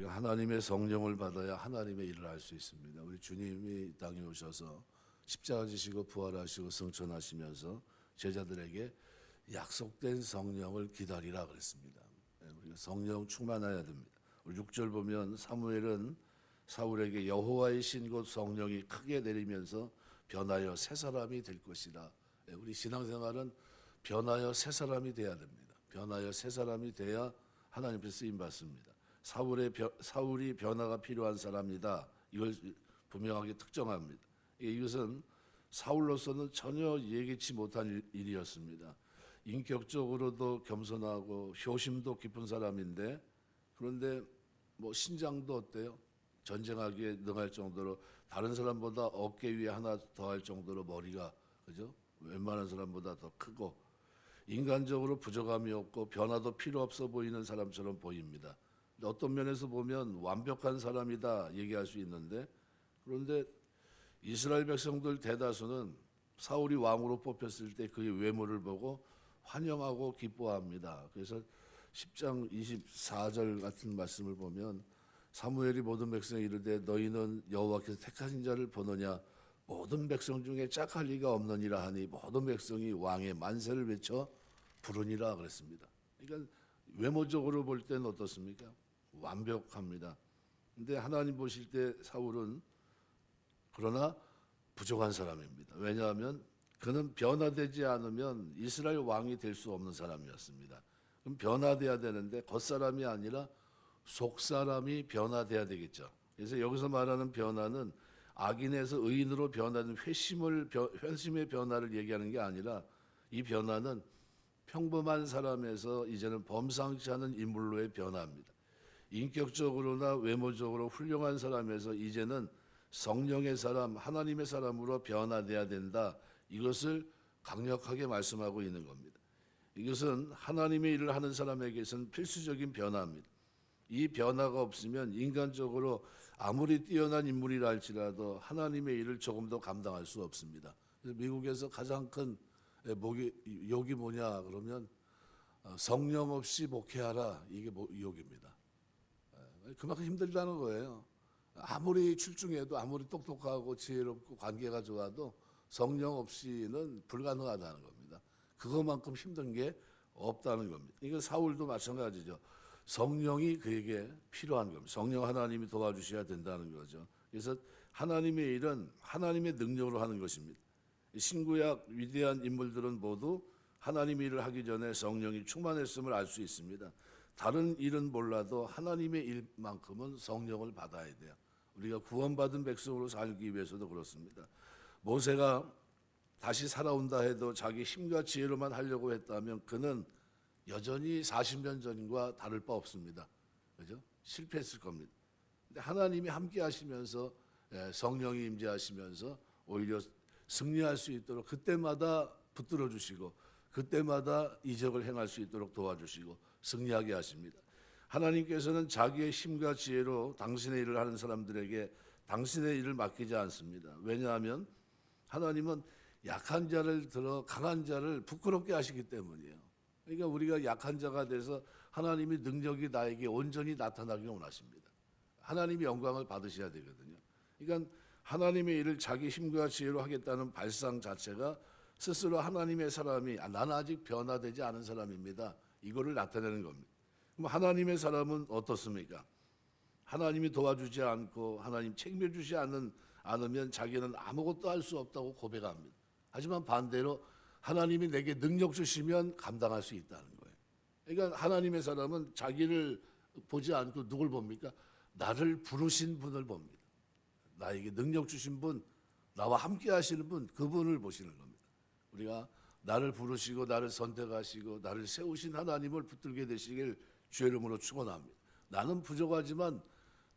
하나님의 성령을 받아야 하나님의 일을 할 수 있습니다. 우리 주님이 땅에 오셔서 십자가 지시고 부활하시고 승천하시면서 제자들에게 약속된 성령을 기다리라 그랬습니다. 우리가 성령 충만해야 됩니다. 우리 6절 보면 사무엘은 사울에게 여호와의 신 곧 성령이 크게 내리면서 변하여 새 사람이 될 것이다. 우리 신앙생활은 변하여 새 사람이 돼야 됩니다. 변하여 새 사람이 돼야 하나님 앞에 쓰임 받습니다. 사울이 변화가 필요한 사람이다. 이걸 분명하게 특정합니다. 이것은 사울로서는 전혀 예기치 못한 일이었습니다. 인격적으로도 겸손하고 효심도 깊은 사람인데, 그런데 뭐 신장도 어때요? 전쟁하기에 능할 정도로, 다른 사람보다 어깨 위에 하나 더 할 정도로 머리가, 그죠? 웬만한 사람보다 더 크고, 인간적으로 부족함이 없고 변화도 필요 없어 보이는 사람처럼 보입니다. 어떤 면에서 보면 완벽한 사람이다 얘기할 수 있는데, 그런데 이스라엘 백성들 대다수는 사울이 왕으로 뽑혔을 때 그의 외모를 보고 환영하고 기뻐합니다. 그래서 10장 24절 같은 말씀을 보면 사무엘이 모든 백성에 이르되 너희는 여호와께서 택하신 자를 보느냐 모든 백성 중에 짝할 리가 없느니라 하니 모든 백성이 왕의 만세를 외쳐 부르니라 그랬습니다. 그러니까 외모적으로 볼 때는 어떻습니까? 완벽합니다. 근데 하나님 보실 때 사울은 그러나 부족한 사람입니다. 왜냐하면 그는 변화되지 않으면 이스라엘 왕이 될 수 없는 사람이었습니다. 그럼 변화돼야 되는데 겉사람이 아니라 속사람이 변화돼야 되겠죠. 그래서 여기서 말하는 변화는 악인에서 의인으로 변하는 회심의 변화를 얘기하는 게 아니라, 이 변화는 평범한 사람에서 이제는 범상치 않은 인물로의 변화입니다. 인격적으로나 외모적으로 훌륭한 사람에서 이제는 성령의 사람, 하나님의 사람으로 변화돼야 된다. 이것을 강력하게 말씀하고 있는 겁니다. 이것은 하나님의 일을 하는 사람에게서는 필수적인 변화입니다. 이 변화가 없으면 인간적으로 아무리 뛰어난 인물이라 할지라도 하나님의 일을 조금 더 감당할 수 없습니다. 그래서 미국에서 가장 큰 욕이 뭐냐 그러면 성령 없이 목회하라, 이게 욕입니다. 그만큼 힘들다는 거예요. 아무리 출중해도 아무리 똑똑하고 지혜롭고 관계가 좋아도 성령 없이는 불가능하다는 겁니다. 그것만큼 힘든 게 없다는 겁니다. 이건 사울도 마찬가지죠. 성령이 그에게 필요한 겁니다. 성령 하나님이 도와주셔야 된다는 거죠. 그래서 하나님의 일은 하나님의 능력으로 하는 것입니다. 신구약 위대한 인물들은 모두 하나님의 일을 하기 전에 성령이 충만했음을 알 수 있습니다. 다른 일은 몰라도 하나님의 일만큼은 성령을 받아야 돼요. 우리가 구원받은 백성으로 살기 위해서도 그렇습니다. 모세가 다시 살아온다 해도 자기 힘과 지혜로만 하려고 했다면 그는 여전히 40년 전과 다를 바 없습니다. 그죠? 실패했을 겁니다. 근데 하나님이 함께 하시면서 성령이 임재하시면서 오히려 승리할 수 있도록 그때마다 붙들어 주시고 그때마다 이적을 행할 수 있도록 도와주시고 승리하게 하십니다. 하나님께서는 자기의 힘과 지혜로 당신의 일을 하는 사람들에게 당신의 일을 맡기지 않습니다. 왜냐하면 하나님은 약한 자를 들어 강한 자를 부끄럽게 하시기 때문이에요. 그러니까 우리가 약한 자가 돼서 하나님의 능력이 나에게 온전히 나타나기를 원하십니다. 하나님의 영광을 받으셔야 되거든요. 그러니까 하나님의 일을 자기 힘과 지혜로 하겠다는 발상 자체가 스스로 하나님의 사람이 나는 아직 변화되지 않은 사람입니다, 이거를 나타내는 겁니다. 그럼 하나님의 사람은 어떻습니까? 하나님이 도와주지 않고 하나님 책임져주지 않으면 자기는 아무것도 할 수 없다고 고백합니다. 하지만 반대로 하나님이 내게 능력 주시면 감당할 수 있다는 거예요. 그러니까 하나님의 사람은 자기를 보지 않고 누굴 봅니까? 나를 부르신 분을 봅니다. 나에게 능력 주신 분, 나와 함께 하시는 분, 그분을 보시는 겁니다. 우리가 나를 부르시고 나를 선택하시고 나를 세우신 하나님을 붙들게 되시길 주의 이름으로 축원합니다. 나는 부족하지만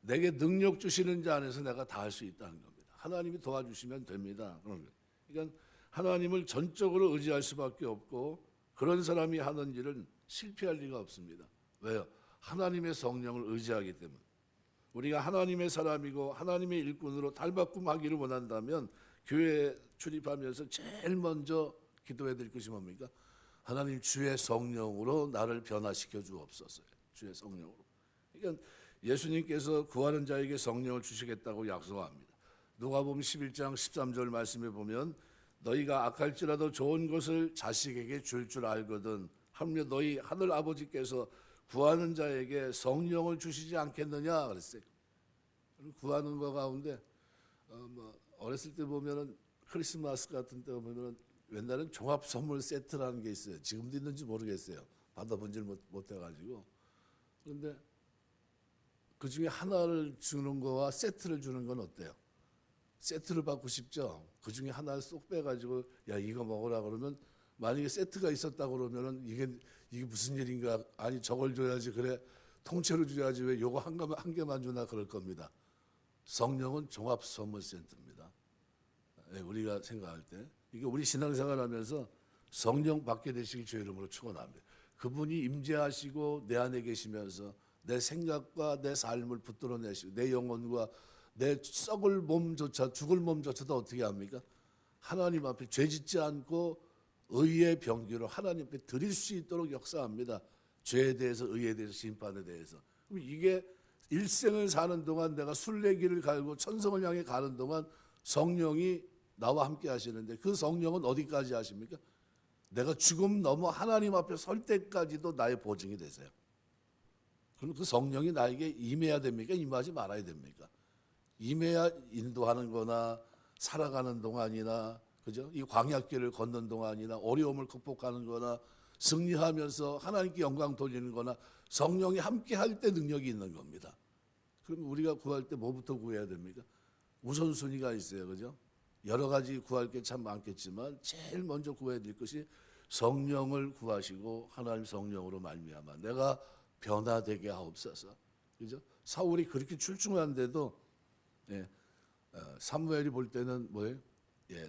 내게 능력 주시는 자 안에서 내가 다 할 수 있다는 겁니다. 하나님이 도와주시면 됩니다. 그러니까 하나님을 전적으로 의지할 수밖에 없고, 그런 사람이 하는 일은 실패할 리가 없습니다. 왜요? 하나님의 성령을 의지하기 때문에. 우리가 하나님의 사람이고 하나님의 일꾼으로 탈바꿈하기를 원한다면 교회에 출입하면서 제일 먼저 기도해야 될 것이 뭡니까? 하나님 주의 성령으로 나를 변화시켜 주옵소서. 주의 성령으로. 그러니까 예수님께서 구하는 자에게 성령을 주시겠다고 약속합니다. 누가복음 11장 13절 말씀에 보면 너희가 악할지라도 좋은 것을 자식에게 줄 줄 알거든 하물며 너희 하늘 아버지께서 구하는 자에게 성령을 주시지 않겠느냐 그랬어요. 구하는 거 가운데 어렸을 때 보면은 크리스마스 같은 때 보면은 옛날엔 종합 선물 세트라는 게 있어요. 지금도 있는지 모르겠어요. 받아본지를 못해가지고. 그런데 그 중에 하나를 주는 거와 세트를 주는 건 어때요? 세트를 받고 싶죠. 그 중에 하나를 쏙 빼가지고 야 이거 먹으라 그러면 만약에 세트가 있었다 그러면은 이게 무슨 일인가? 아니 저걸 줘야지 그래 통째로 줘야지 왜 요거 한 개만 주나 그럴 겁니다. 성령은 종합 선물 세트입니다. 우리가 생각할 때 이게 우리 신앙생활하면서 성령 받게 되시길 주의 이름으로 축원합니다. 그분이 임재하시고 내 안에 계시면서 내 생각과 내 삶을 붙들어내시고 내 영혼과 내 썩을 몸조차 죽을 몸조차도 어떻게 합니까? 하나님 앞에 죄짓지 않고 의의 병기로 하나님 앞에 드릴 수 있도록 역사합니다. 죄에 대해서 의에 대해서 심판에 대해서. 그럼 이게 일생을 사는 동안 내가 순례길을 갈고 천성을 향해 가는 동안 성령이 나와 함께 하시는데 그 성령은 어디까지 하십니까? 내가 죽음 넘어 하나님 앞에 설 때까지도 나의 보증이 되세요. 그럼 그 성령이 나에게 임해야 됩니까? 임하지 말아야 됩니까? 임해야 인도하는 거나 살아가는 동안이나 그죠? 이 광야길을 걷는 동안이나 어려움을 극복하는 거나 승리하면서 하나님께 영광 돌리는 거나 성령이 함께 할 때 능력이 있는 겁니다. 그럼 우리가 구할 때 뭐부터 구해야 됩니까? 우선순위가 있어요. 그죠? 여러 가지 구할 게 참 많겠지만 제일 먼저 구해야 될 것이 성령을 구하시고 하나님 성령으로 말미암아 내가 변화되게 하옵소서. 그죠? 사울이 그렇게 출중한데도 사무엘이 볼 때는 뭐예요?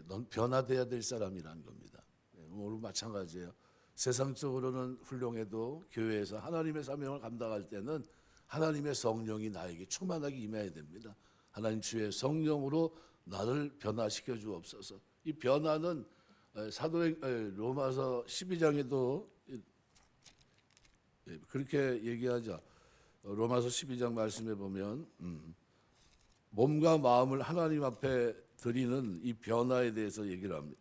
넌 변화돼야 될 사람이라는 겁니다. 오늘 마찬가지예요. 세상적으로는 훌륭해도 교회에서 하나님의 사명을 감당할 때는 하나님의 성령이 나에게 충만하게 임해야 됩니다. 하나님 주의 성령으로 나를 변화시켜 주옵소서. 이 변화는 로마서 12장에도 그렇게 얘기하죠. 로마서 12장 말씀에 보면 몸과 마음을 하나님 앞에 드리는 이 변화에 대해서 얘기를 합니다.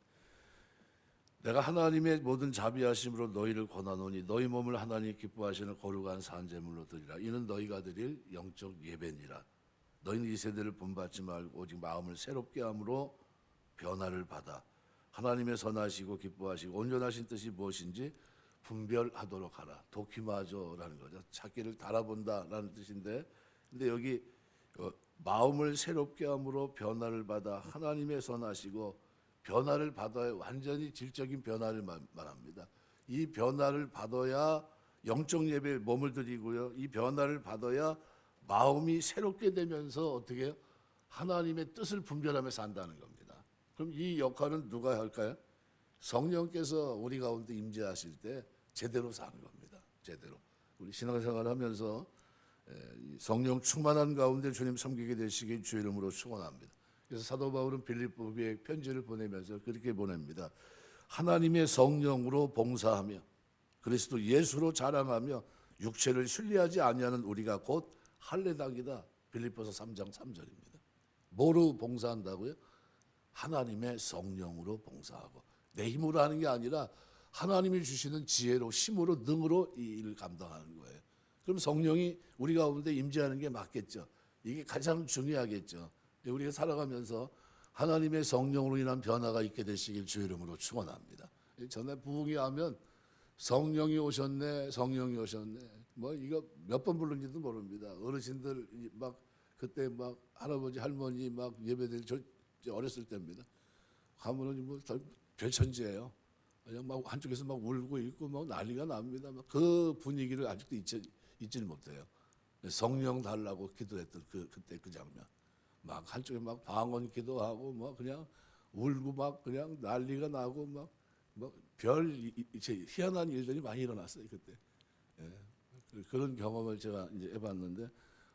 내가 하나님의 모든 자비하심으로 너희를 권하노니 너희 몸을 하나님 기뻐하시는 거룩한 산제물로 드리라. 이는 너희가 드릴 영적 예배니라. 너희는 이 세대를 본받지 말고 오직 마음을 새롭게 함으로 변화를 받아 하나님의 선하시고 기뻐하시고 온전하신 뜻이 무엇인지 분별하도록 하라. 도키마조라는 거죠. 찾기를 달아본다라는 뜻인데, 근데 여기 마음을 새롭게 함으로 변화를 받아 하나님의 선하시고 변화를 받아야 완전히 질적인 변화를 말합니다. 이 변화를 받아야 영적 예배에 몸을 드리고요. 이 변화를 받아야 마음이 새롭게 되면서 어떻게 해요? 하나님의 뜻을 분별하며 산다는 겁니다. 그럼 이 역할은 누가 할까요? 성령께서 우리 가운데 임재하실 때 제대로 사는 겁니다. 제대로. 우리 신앙생활 하면서 성령 충만한 가운데 주님 섬기게 되시길 주의 이름으로 축원합니다. 그래서 사도 바울은 빌립보에 편지를 보내면서 그렇게 보냅니다. 하나님의 성령으로 봉사하며 그리스도 예수로 자랑하며 육체를 신뢰하지 아니하는 우리가 곧 할례당이다. 빌립보서 3장 3절입니다. 뭐로 봉사한다고요? 하나님의 성령으로 봉사하고 내 힘으로 하는 게 아니라 하나님이 주시는 지혜로 힘으로 능으로 이 일을 감당하는 거예요. 그럼 성령이 우리 가운데 임재하는 게 맞겠죠. 이게 가장 중요하겠죠. 우리가 살아가면서 하나님의 성령으로 인한 변화가 있게 되시길 주의 이름으로 축원합니다. 전에 부흥이 하면 성령이 오셨네, 성령이 오셨네. 뭐 이거 몇 번 부른지도 모릅니다. 어르신들 막 그때 막 할아버지 할머니 막 예배드릴 어렸을 때입니다. 가면은 뭐 별천지예요. 그냥 막 한쪽에서 막 울고 있고 막 난리가 납니다. 막 그 분위기를 아직도 잊지를 못해요. 성령 달라고 기도했던 그때 그 장면. 막 한쪽에 막 방언 기도하고 뭐 그냥 울고 막 그냥 난리가 나고 막 별 희한한 일들이 많이 일어났어요 그때. 그런 경험을 제가 이제 해봤는데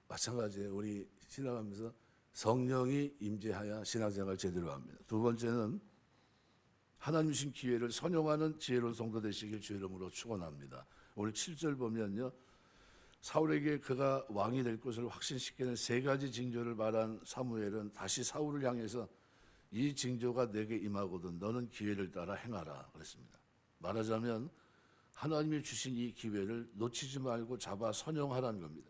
마찬가지예요. 우리 신앙하면서 성령이 임재하여 신앙생활 제대로 합니다. 두 번째는 하나님 주신 기회를 선용하는 지혜로운 성도 되시길 주의 이름으로 축원합니다. 오늘 7절 보면요. 사울에게 그가 왕이 될 것을 확신시키는 세 가지 징조를 말한 사무엘은 다시 사울을 향해서 이 징조가 내게 임하거든 너는 기회를 따라 행하라 그랬습니다. 말하자면 하나님이 주신 이 기회를 놓치지 말고 잡아 선용하라는 겁니다.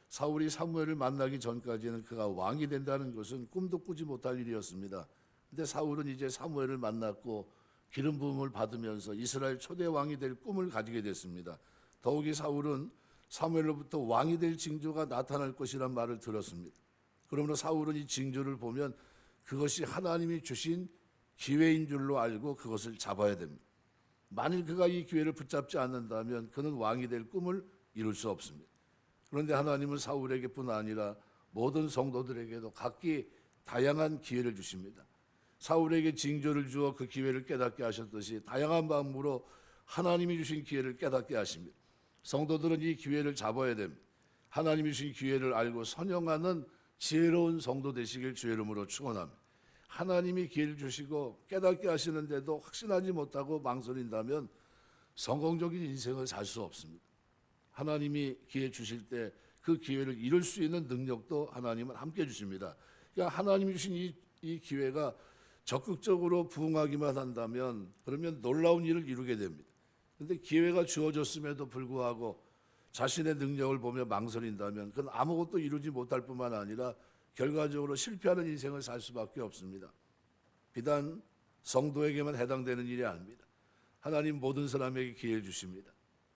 사울이 사무엘을 만나기 전까지는 그가 왕이 된다는 것은 꿈도 꾸지 못할 일이었습니다. 근데 사울은 이제 사무엘을 만났고 기름 부음을 받으면서 이스라엘 초대 왕이 될 꿈을 가지게 됐습니다. 더욱이 사울은 사무엘로부터 왕이 될 징조가 나타날 것이란 말을 들었습니다. 그러므로 사울은 이 징조를 보면 그것이 하나님이 주신 기회인 줄로 알고 그것을 잡아야 됩니다. 만일 그가 이 기회를 붙잡지 않는다면 그는 왕이 될 꿈을 이룰 수 없습니다. 그런데 하나님은 사울에게뿐 아니라 모든 성도들에게도 각기 다양한 기회를 주십니다. 사울에게 징조를 주어 그 기회를 깨닫게 하셨듯이 다양한 방법으로 하나님이 주신 기회를 깨닫게 하십니다. 성도들은 이 기회를 잡아야 됩니다. 하나님이 주신 기회를 알고 선용하는 지혜로운 성도 되시길 주의 이름으로 축원합니다. 하나님이 기회를 주시고 깨닫게 하시는데도 확신하지 못하고 망설인다면 성공적인 인생을 살 수 없습니다. 하나님이 기회 주실 때 그 기회를 이룰 수 있는 능력도 하나님은 함께 주십니다. 그러니까 하나님이 주신 이 기회가 적극적으로 부응하기만 한다면 그러면 놀라운 일을 이루게 됩니다. 그런데 기회가 주어졌음에도 불구하고 자신의 능력을 보며 망설인다면 그건 아무것도 이루지 못할 뿐만 아니라 결과적으로 실패하는 인생을 살 수밖에 없습니다. 비단 성도에게만 해당되는 일이 아닙니다. 하나님 모든 사람에게 기회를 주십니다.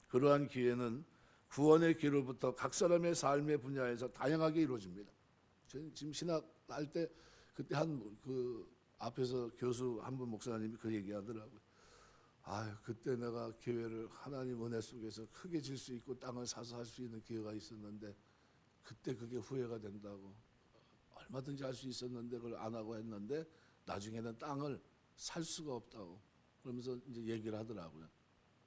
그러한 기회는 구원의 기로부터 각 사람의 삶의 분야에서 다양하게 이루어집니다. 저는 지금 신학 할 때 그때 앞에서 교수 한 분 목사님이 그 얘기하더라고요. 그때 내가 기회를 하나님 은혜 속에서 크게 질 수 있고 땅을 사서 할 수 있는 기회가 있었는데 그때 그게 후회가 된다고. 얼마든지 할 수 있었는데 그걸 안 하고 했는데 나중에는 땅을 살 수가 없다고. 그러면서 이제 얘기를 하더라고요.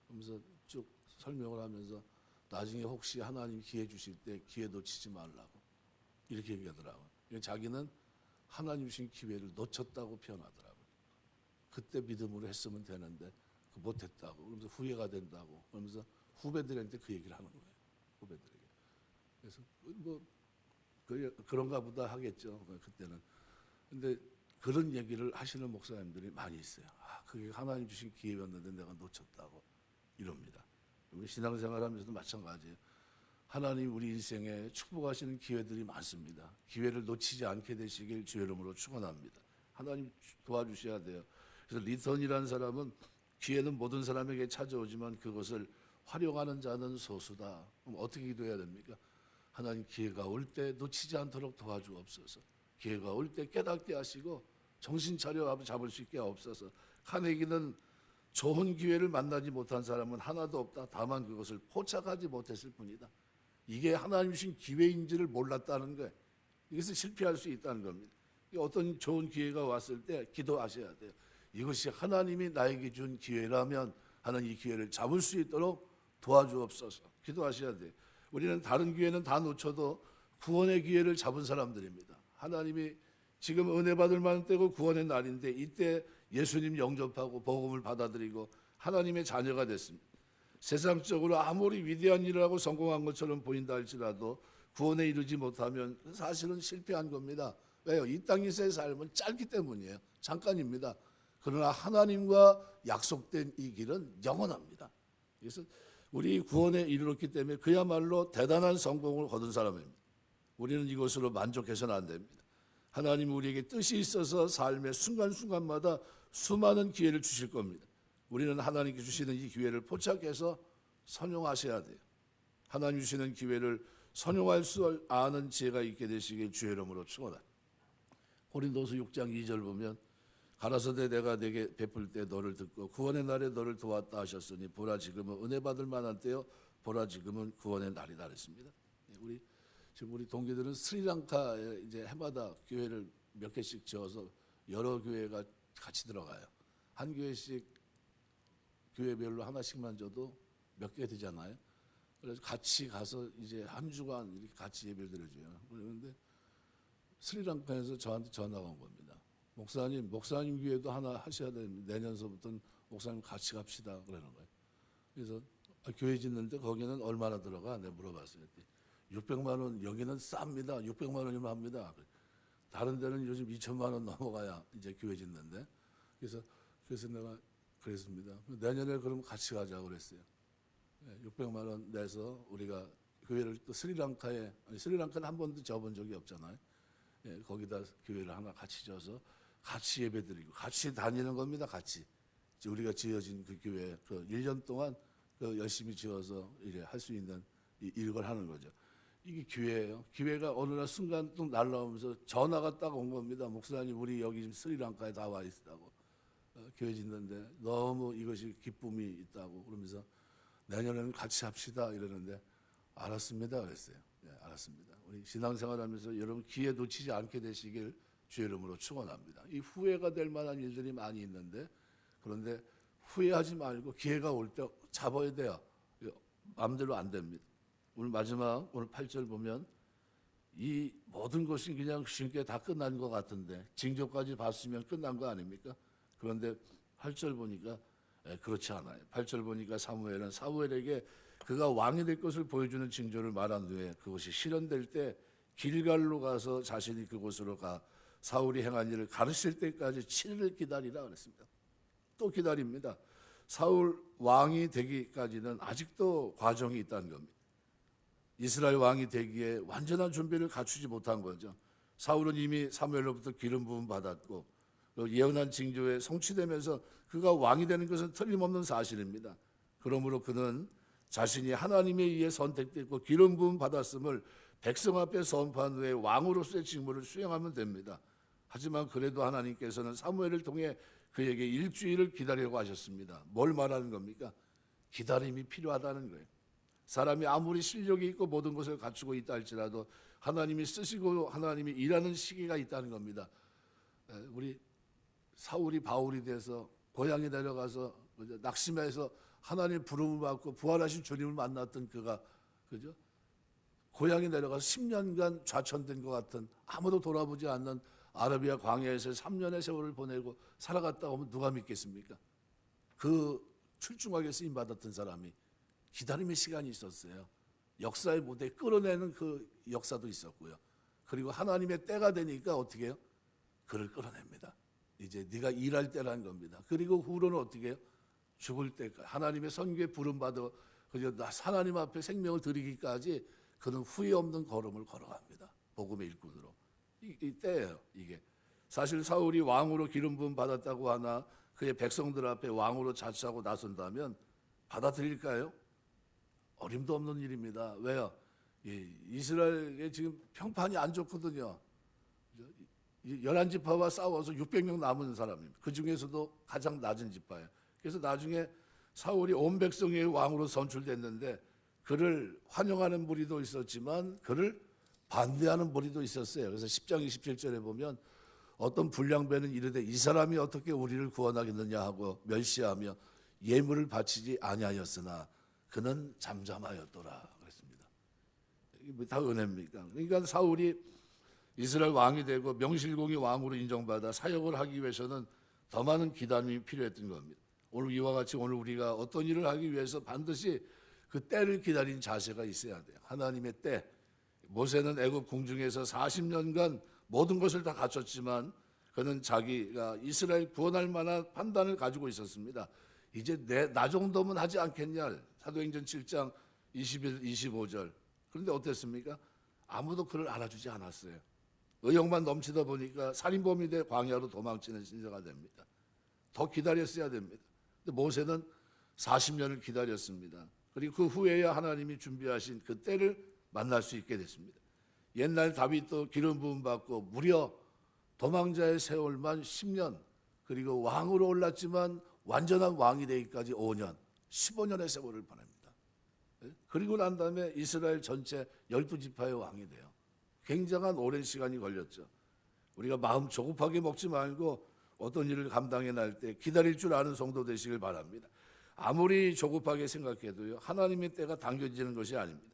그러면서 쭉 설명을 하면서 나중에 혹시 하나님 기회 주실 때 기회 놓치지 말라고 이렇게 얘기하더라고요. 자기는 하나님 주신 기회를 놓쳤다고 표현하더라고요. 그때 믿음으로 했으면 되는데 못했다고. 그러면서 후회가 된다고. 그러면서 후배들한테 그 얘기를 하는 거예요. 후배들에게. 그래서 그런가 보다 하겠죠. 그때는. 근데 그런 얘기를 하시는 목사님들이 많이 있어요. 그게 하나님 주신 기회였는데 내가 놓쳤다고 이럽니다. 우리 신앙생활하면서도 마찬가지예요. 하나님 우리 인생에 축복하시는 기회들이 많습니다. 기회를 놓치지 않게 되시길 주의 이름으로 축원합니다. 하나님 도와주셔야 돼요. 그래서 리턴이라는 사람은 기회는 모든 사람에게 찾아오지만 그것을 활용하는 자는 소수다. 그럼 어떻게 기도해야 됩니까? 하나님 기회가 올 때 놓치지 않도록 도와주옵소서. 기회가 올 때 깨닫게 하시고 정신 차려 잡을 수 있게 하옵소서. 카네기는 좋은 기회를 만나지 못한 사람은 하나도 없다. 다만 그것을 포착하지 못했을 뿐이다. 이게 하나님 주신 기회인지를 몰랐다는 거예요. 이것을 실패할 수 있다는 겁니다. 어떤 좋은 기회가 왔을 때 기도하셔야 돼요. 이것이 하나님이 나에게 준 기회라면 하나님 이 기회를 잡을 수 있도록 도와주옵소서. 기도하셔야 돼요. 우리는 다른 기회는 다 놓쳐도 구원의 기회를 잡은 사람들입니다. 하나님이 지금 은혜 받을 만한 때고 구원의 날인데 이때 예수님 영접하고 복음을 받아들이고 하나님의 자녀가 됐습니다. 세상적으로 아무리 위대한 일을 하고 성공한 것처럼 보인다 할지라도 구원에 이르지 못하면 사실은 실패한 겁니다. 왜요? 이 땅에서의 삶은 짧기 때문이에요. 잠깐입니다. 그러나 하나님과 약속된 이 길은 영원합니다. 그래서 우리 구원에 이르렀기 때문에 그야말로 대단한 성공을 거둔 사람입니다. 우리는 이것으로 만족해서는 안 됩니다. 하나님 우리에게 뜻이 있어서 삶의 순간순간마다 수많은 기회를 주실 겁니다. 우리는 하나님께 주시는 이 기회를 포착해서 선용하셔야 돼요. 하나님 주시는 기회를 선용할 수 아는 지혜가 있게 되시길 주의 이름으로 축원합니다. 고린도서 6장 2절 보면 가라사대 내가 내게 베풀 때 너를 듣고 구원의 날에 너를 도왔다 하셨으니 보라 지금은 은혜 받을 만한 때요 보라 지금은 구원의 날이다 그랬습니다. 지금 우리 동기들은 스리랑카에 이제 해마다 교회를 몇 개씩 지어서 여러 교회가 같이 들어가요. 한 교회씩 교회별로 하나씩만 줘도 몇 개 되잖아요. 그래서 같이 가서 이제 한 주간 이렇게 같이 예배를 드려줘요. 그런데 스리랑카에서 저한테 전화가 온 겁니다. 목사님 교회도 하나 하셔야 됩니다. 내년서부터는 목사님 같이 갑시다 그러는 거예요. 그래서 교회 짓는데 거기는 얼마나 들어가? 내가 물어봤어요. 600만 원, 여기는 쌉니다. 600만 원이면 합니다. 다른 데는 요즘 2천만 원 넘어가야 이제 교회 짓는데. 그래서 내가 그랬습니다. 내년에 그럼 같이 가자고 그랬어요. 600만 원 내서 우리가 교회를 또 스리랑카에, 아니 스리랑카는 한 번도 져본 적이 없잖아요. 거기다 교회를 하나 같이 져서 같이 예배드리고 같이 다니는 겁니다. 같이. 우리가 지어진 그 교회 그 1년 동안 그 열심히 지어서 이래 할 수 있는 이걸 하는 거죠. 이게 기회예요. 기회가 어느 날 순간 또 날라오면서 전화가 딱 온 겁니다. 목사님, 우리 여기 지금 스리랑카에 다 와 있다고. 교회 짓는데 너무 이것이 기쁨이 있다고 그러면서 내년에는 같이 합시다 이러는데 알았습니다 그랬어요. 네, 알았습니다. 우리 신앙생활하면서 여러분 기회 놓치지 않게 되시길 주의 이름으로 축원합니다. 이 후회가 될 만한 일들이 많이 있는데 그런데 후회하지 말고 기회가 올 때 잡아야 돼요. 마음대로 안 됩니다. 오늘 마지막 오늘 8절 보면 이 모든 것이 그냥 쉽게 다 끝난 것 같은데 징조까지 봤으면 끝난 거 아닙니까? 그런데 8절 보니까 그렇지 않아요. 8절 보니까 사무엘에게 그가 왕이 될 것을 보여주는 징조를 말한 후에 그것이 실현될 때 길갈로 가서 자신이 그곳으로 가 사울이 행한 일을 가르칠 때까지 7일을 기다리라 그랬습니다. 또 기다립니다. 사울 왕이 되기까지는 아직도 과정이 있다는 겁니다. 이스라엘 왕이 되기에 완전한 준비를 갖추지 못한 거죠. 사울은 이미 사무엘로부터 기름 부음 받았고 예언한 징조에 성취되면서 그가 왕이 되는 것은 틀림없는 사실입니다. 그러므로 그는 자신이 하나님에 의해 선택됐고 기름 부음 받았음을 백성 앞에 선포한 후에 왕으로서의 직무를 수행하면 됩니다. 하지만 그래도 하나님께서는 사무엘을 통해 그에게 일주일을 기다리라고 하셨습니다. 뭘 말하는 겁니까? 기다림이 필요하다는 거예요. 사람이 아무리 실력이 있고 모든 것을 갖추고 있다 할지라도 하나님이 쓰시고 하나님이 일하는 시기가 있다는 겁니다. 우리 사울이 바울이 돼서 고향에 내려가서 낙심해서 하나님 부름을 받고 부활하신 주님을 만났던 그가 그죠? 고향에 내려가서 10년간 좌천된 것 같은 아무도 돌아보지 않는 아라비아 광야에서 3년의 세월을 보내고 살아갔다 오면 누가 믿겠습니까? 그 출중하게 쓰임 받았던 사람이 기다림의 시간이 있었어요. 역사의 무대에 끌어내는 그 역사도 있었고요. 그리고 하나님의 때가 되니까 어떻게 해요? 그를 끌어냅니다. 이제 네가 일할 때라는 겁니다. 그리고 후로는 어떻게 해요? 죽을 때까지 하나님의 선교에 부름받아 하나님 앞에 생명을 드리기까지 그는 후회 없는 걸음을 걸어갑니다. 복음의 일꾼으로. 이 때예요. 이게 사실 사울이 왕으로 기름 부음 받았다고 하나 그의 백성들 앞에 왕으로 자처하고 나선다면 받아들일까요? 어림도 없는 일입니다. 왜요? 이스라엘에 지금 평판이 안 좋거든요. 11지파와 싸워서 600명 남은 사람입니다. 그 중에서도 가장 낮은 지파예요. 그래서 나중에 사울이 온 백성의 왕으로 선출됐는데 그를 환영하는 무리도 있었지만 그를 반대하는 무리도 있었어요. 그래서 10장 27절에 보면 어떤 불량배는 이르되 이 사람이 어떻게 우리를 구원하겠느냐 하고 멸시하며 예물을 바치지 아니하였으나 그는 잠잠하였더라 그랬습니다. 이게 다 은혜입니까? 그러니까 사울이 이스라엘 왕이 되고 명실공히 왕으로 인정받아 사역을 하기 위해서는 더 많은 기다림이 필요했던 겁니다. 오늘 이와 같이 오늘 우리가 어떤 일을 하기 위해서 반드시 그 때를 기다리는 자세가 있어야 돼요. 하나님의 때. 모세는 애굽 궁중에서 40년간 모든 것을 다 갖췄지만 그는 자기가 이스라엘 구원할 만한 판단을 가지고 있었습니다. 이제 나 정도면 하지 않겠냐. 사도행전 7장 21, 25절. 그런데 어땠습니까? 아무도 그를 알아주지 않았어요. 의욕만 넘치다 보니까 살인범이 돼 광야로 도망치는 신세가 됩니다. 더 기다렸어야 됩니다. 근데 모세는 40년을 기다렸습니다. 그리고 그 후에야 하나님이 준비하신 그 때를 만날 수 있게 됐습니다. 옛날 다윗도 기름 부음 받고 무려 도망자의 세월만 10년 그리고 왕으로 올랐지만 완전한 왕이 되기까지 5년 15년의 세월을 보냅니다. 그리고 난 다음에 이스라엘 전체 12지파의 왕이 돼요. 굉장한 오랜 시간이 걸렸죠. 우리가 마음 조급하게 먹지 말고 어떤 일을 감당해 날 때 기다릴 줄 아는 성도 되시길 바랍니다. 아무리 조급하게 생각해도요 하나님의 때가 당겨지는 것이 아닙니다.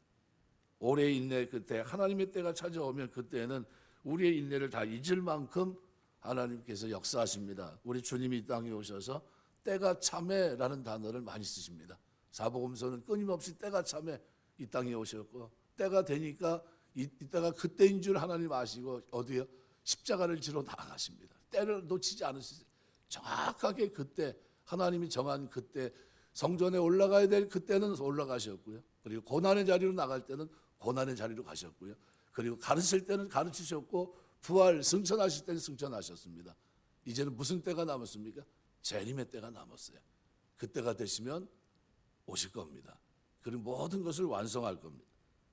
오래 인내 끝에 하나님의 때가 찾아오면 그때는 우리의 인내를 다 잊을 만큼 하나님께서 역사하십니다. 우리 주님이 이 땅에 오셔서 때가 참해라는 단어를 많이 쓰십니다. 사복음서는 끊임없이 때가 참에 이 땅에 오셨고 때가 되니까 이때가 그때인 줄 하나님 아시고 어디요? 십자가를 지러 나아가십니다. 때를 놓치지 않으시세요. 정확하게 그때 하나님이 정한 그때 성전에 올라가야 될 그때는 올라가셨고요. 그리고 고난의 자리로 나갈 때는 고난의 자리로 가셨고요. 그리고 가르칠 때는 가르치셨고 부활 승천하실 때는 승천하셨습니다. 이제는 무슨 때가 남았습니까? 재림의 때가 남았어요. 그때가 되시면 오실 겁니다. 그리고 모든 것을 완성할 겁니다.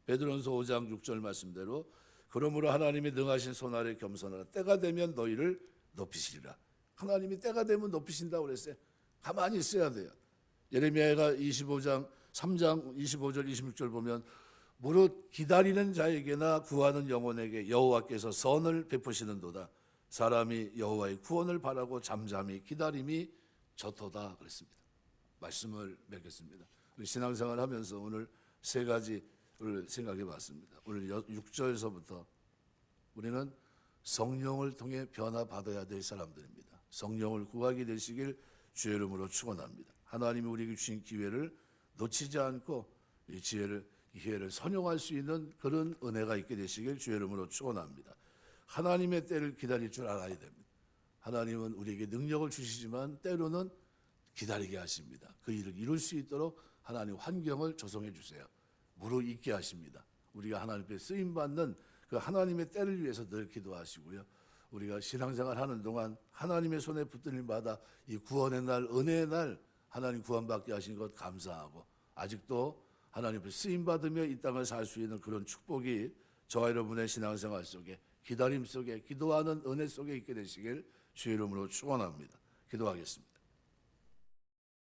베드로전서 5장 6절 말씀대로 그러므로 하나님이 능하신 손 아래 겸손하라. 때가 되면 너희를 높이시리라. 하나님이 때가 되면 높이신다고 그랬어요. 가만히 있어야 돼요. 예레미야가 25장 3장 25절 26절 보면 무릇 기다리는 자에게나 구하는 영혼에게 여호와께서 선을 베푸시는도다. 사람이 여호와의 구원을 바라고 잠잠히 기다림이 좋도다 그랬습니다. 말씀을 맺겠습니다. 우리 신앙생활 하면서 오늘 세 가지를 생각해 봤습니다. 오늘 6절에서부터 우리는 성령을 통해 변화받아야 될 사람들입니다. 성령을 구하게 되시길 주의 이름으로 축원합니다. 하나님이 우리에게 주신 기회를 놓치지 않고 이 기회를 선용할 수 있는 그런 은혜가 있게 되시길 주의 이름으로 축원합니다. 하나님의 때를 기다릴 줄 알아야 됩니다. 하나님은 우리에게 능력을 주시지만 때로는 기다리게 하십니다. 그 일을 이룰 수 있도록 하나님 환경을 조성해 주세요. 무르 있게 하십니다. 우리가 하나님 앞에 쓰임받는 그 하나님의 때를 위해서 늘 기도하시고요. 우리가 신앙생활 하는 동안 하나님의 손에 붙들림마다 이 구원의 날, 은혜의 날 하나님 구원받게 하신 것 감사하고 아직도 하나님 앞에 쓰임받으며 이 땅을 살 수 있는 그런 축복이 저와 여러분의 신앙생활 속에 기다림 속에 기도하는 은혜 속에 있게 되시길 주의 이름으로 축원합니다. 기도하겠습니다.